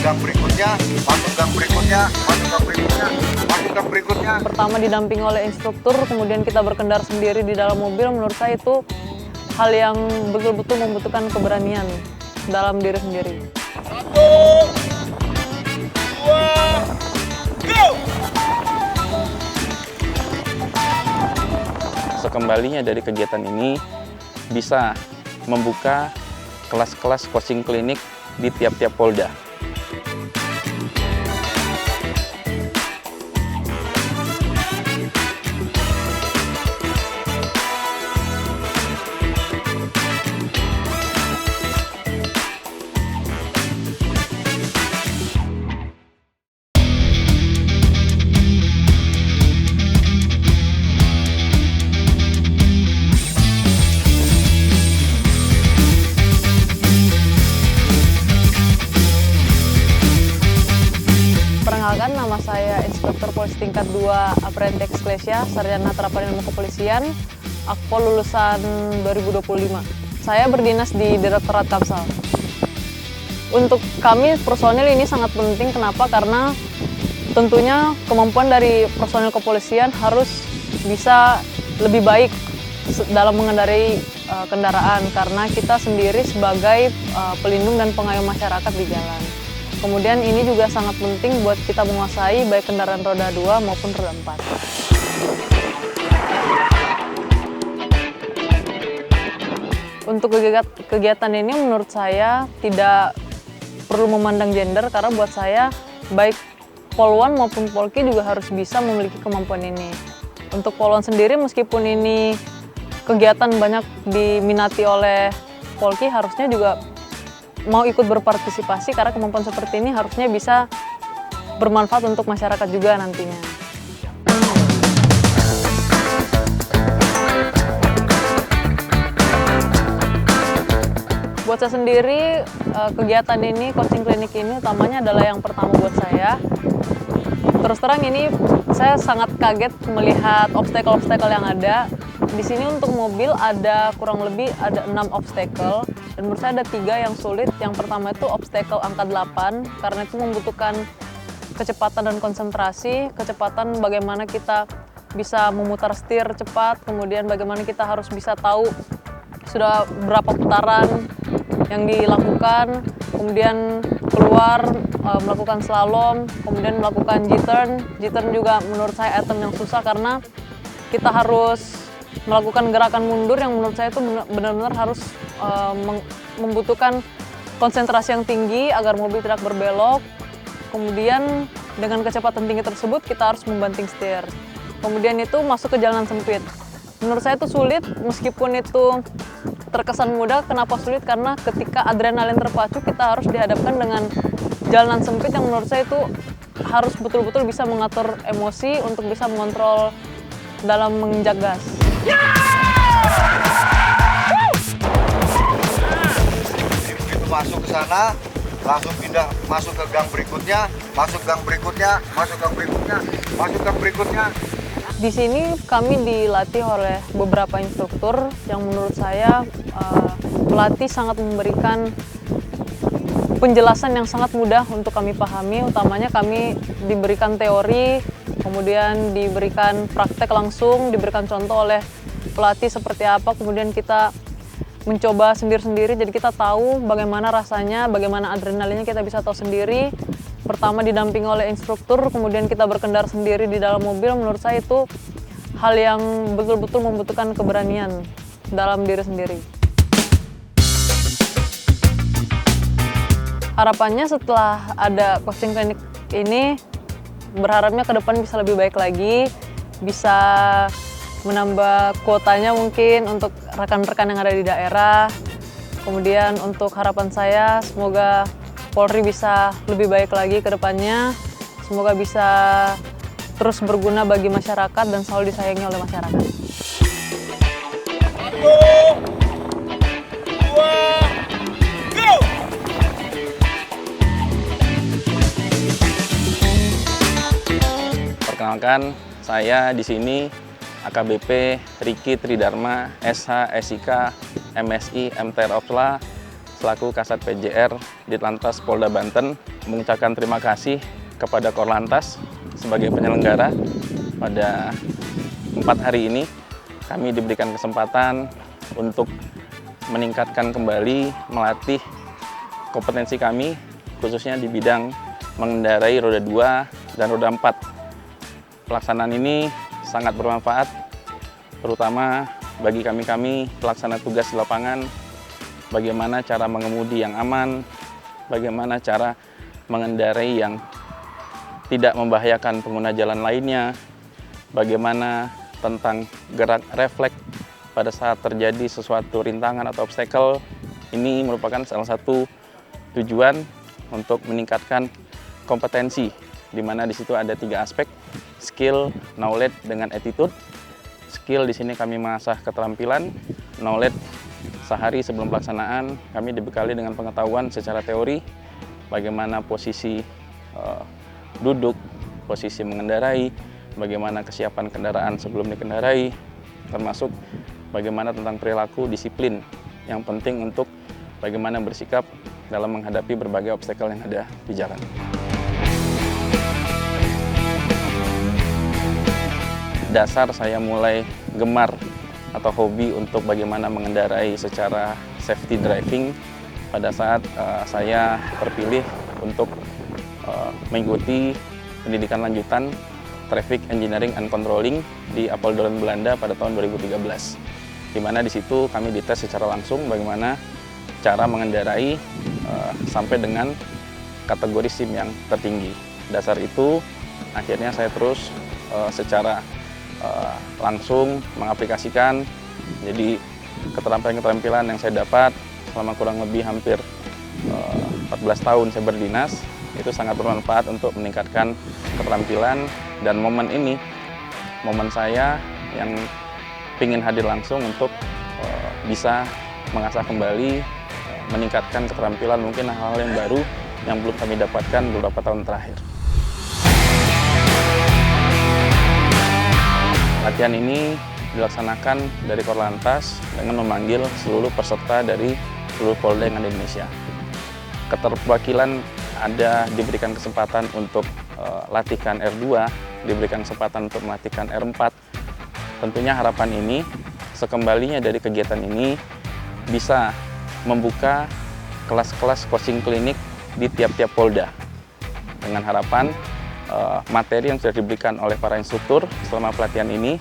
gang berikutnya, masuk gang berikutnya, masuk gang berikutnya, masuk gang berikutnya. Pertama didampingi oleh instruktur, kemudian kita berkendara sendiri di dalam mobil, menurut saya itu hal yang betul-betul membutuhkan keberanian dalam diri sendiri. 1, 2, go! Sekembalinya dari kegiatan ini bisa membuka kelas-kelas coaching klinik di tiap-tiap Polda. Perkenalkan, nama saya Inspektur Polisi Tingkat 2 Aprianti Exclesia, Sarjana Terapan Ilmu Kepolisian, Akpol lulusan 2025. Saya berdinas di Direktorat Kamsal. Untuk kami personil ini sangat penting, kenapa? Karena tentunya kemampuan dari personil kepolisian harus bisa lebih baik dalam mengendarai kendaraan, karena kita sendiri sebagai pelindung dan pengayom masyarakat di jalan. Kemudian ini juga sangat penting buat kita menguasai baik kendaraan roda 2 maupun roda 4. Untuk kegiatan ini menurut saya tidak perlu memandang gender, karena buat saya baik Polwan maupun Polki juga harus bisa memiliki kemampuan ini. Untuk Polwan sendiri, meskipun ini kegiatan banyak diminati oleh Polki, harusnya juga mau ikut berpartisipasi, karena kemampuan seperti ini harusnya bisa bermanfaat untuk masyarakat juga nantinya. Buat saya sendiri, kegiatan ini, coaching klinik ini utamanya adalah yang pertama buat saya. Terus terang ini saya sangat kaget melihat obstacle-obstacle yang ada. Di sini untuk mobil ada kurang lebih ada 6 obstacle, dan menurut saya ada 3 yang sulit. Yang pertama itu obstacle angka 8, karena itu membutuhkan kecepatan dan konsentrasi. Kecepatan bagaimana kita bisa memutar setir cepat, kemudian bagaimana kita harus bisa tahu sudah berapa putaran yang dilakukan, kemudian keluar melakukan slalom, kemudian melakukan G-turn. G-turn juga menurut saya item yang susah, karena kita harus melakukan gerakan mundur yang menurut saya itu benar-benar harus membutuhkan konsentrasi yang tinggi agar mobil tidak berbelok. Kemudian dengan kecepatan tinggi tersebut kita harus membanting setir. Kemudian itu masuk ke jalanan sempit. Menurut saya itu sulit, meskipun itu terkesan mudah. Kenapa sulit? Karena ketika adrenalin terpacu, kita harus dihadapkan dengan jalanan sempit yang menurut saya itu harus betul-betul bisa mengatur emosi untuk bisa mengontrol dalam menginjak gas. Begitu masuk ke sana, langsung pindah masuk ke gang berikutnya, masuk gang berikutnya, masuk gang berikutnya, masuk gang berikutnya. Di sini kami dilatih oleh beberapa instruktur yang menurut saya pelatih sangat memberikan penjelasan yang sangat mudah untuk kami pahami. Utamanya kami diberikan teori, kemudian diberikan praktek langsung, diberikan contoh oleh pelatih seperti apa, kemudian kita mencoba sendiri-sendiri, jadi kita tahu bagaimana rasanya, bagaimana adrenalinnya kita bisa tahu sendiri. Pertama didampingi oleh instruktur, kemudian kita berkendara sendiri di dalam mobil, menurut saya itu hal yang betul-betul membutuhkan keberanian dalam diri sendiri. Harapannya setelah ada coaching klinik ini, berharapnya ke depan bisa lebih baik lagi, bisa menambah kuotanya mungkin untuk rekan-rekan yang ada di daerah. Kemudian untuk harapan saya, semoga Polri bisa lebih baik lagi ke depannya. Semoga bisa terus berguna bagi masyarakat dan selalu disayangi oleh masyarakat. 1, 2, go! Perkenalkan, saya di sini AKBP Riki Tridharma, SH, SIK, MSI, MTR Opsla, selaku Kasat PJR Ditlantas Polda Banten mengucapkan terima kasih kepada Korlantas sebagai penyelenggara. Pada 4 hari ini kami diberikan kesempatan untuk meningkatkan kembali, melatih kompetensi kami, khususnya di bidang mengendarai roda 2 dan roda 4. Pelaksanaan ini sangat bermanfaat, terutama bagi kami pelaksana tugas di lapangan, bagaimana cara mengemudi yang aman, bagaimana cara mengendarai yang tidak membahayakan pengguna jalan lainnya, bagaimana tentang gerak refleks pada saat terjadi sesuatu rintangan atau obstacle. Ini merupakan salah satu tujuan untuk meningkatkan kompetensi, di mana di situ ada 3 aspek: skill, knowledge, dengan attitude. Skill di sini kami mengasah keterampilan, knowledge sehari sebelum pelaksanaan kami dibekali dengan pengetahuan secara teori, bagaimana posisi duduk, posisi mengendarai, bagaimana kesiapan kendaraan sebelum dikendarai, termasuk bagaimana tentang perilaku disiplin yang penting untuk bagaimana bersikap dalam menghadapi berbagai obstacle yang ada di jalan. Dasar saya mulai gemar atau hobi untuk bagaimana mengendarai secara safety driving pada saat saya terpilih untuk mengikuti pendidikan lanjutan Traffic Engineering and Controlling di Apeldoorn, Belanda pada tahun 2013. Di mana di situ kami dites secara langsung bagaimana cara mengendarai sampai dengan kategori SIM yang tertinggi. Dasar itu akhirnya saya terus secara langsung mengaplikasikan. Jadi keterampilan-keterampilan yang saya dapat selama kurang lebih hampir 14 tahun saya berdinas itu sangat bermanfaat untuk meningkatkan keterampilan. Dan momen ini, momen saya yang ingin hadir langsung untuk bisa mengasah kembali, meningkatkan keterampilan, mungkin hal-hal yang baru yang belum kami dapatkan beberapa tahun terakhir. Latihan ini dilaksanakan dari Korlantas dengan memanggil seluruh peserta dari seluruh Polda yang ada di Indonesia. Keterwakilan ada diberikan kesempatan untuk latihkan R2, diberikan kesempatan untuk melatihkan R4. Tentunya harapan ini, sekembalinya dari kegiatan ini, bisa membuka kelas-kelas coaching klinik di tiap-tiap Polda. Dengan harapan materi yang sudah diberikan oleh para instruktur selama pelatihan ini,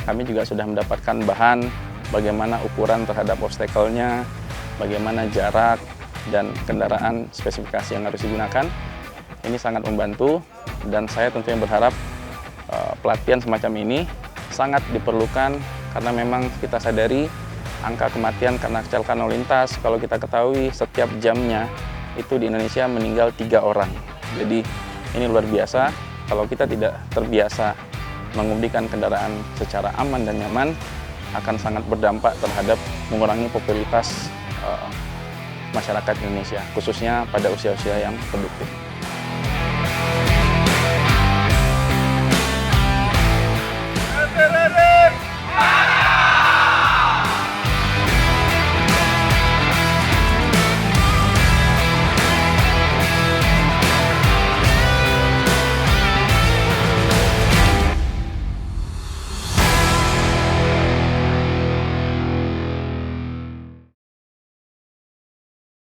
kami juga sudah mendapatkan bahan bagaimana ukuran terhadap obstacle-nya, bagaimana jarak dan kendaraan spesifikasi yang harus digunakan. Ini sangat membantu dan saya tentunya berharap pelatihan semacam ini sangat diperlukan karena memang kita sadari angka kematian karena kecelakaan lalu lintas, kalau kita ketahui setiap jamnya itu di Indonesia meninggal 3 orang. Jadi ini luar biasa. Kalau kita tidak terbiasa mengemudikan kendaraan secara aman dan nyaman, akan sangat berdampak terhadap mengurangi popularitas masyarakat Indonesia, khususnya pada usia-usia yang produktif.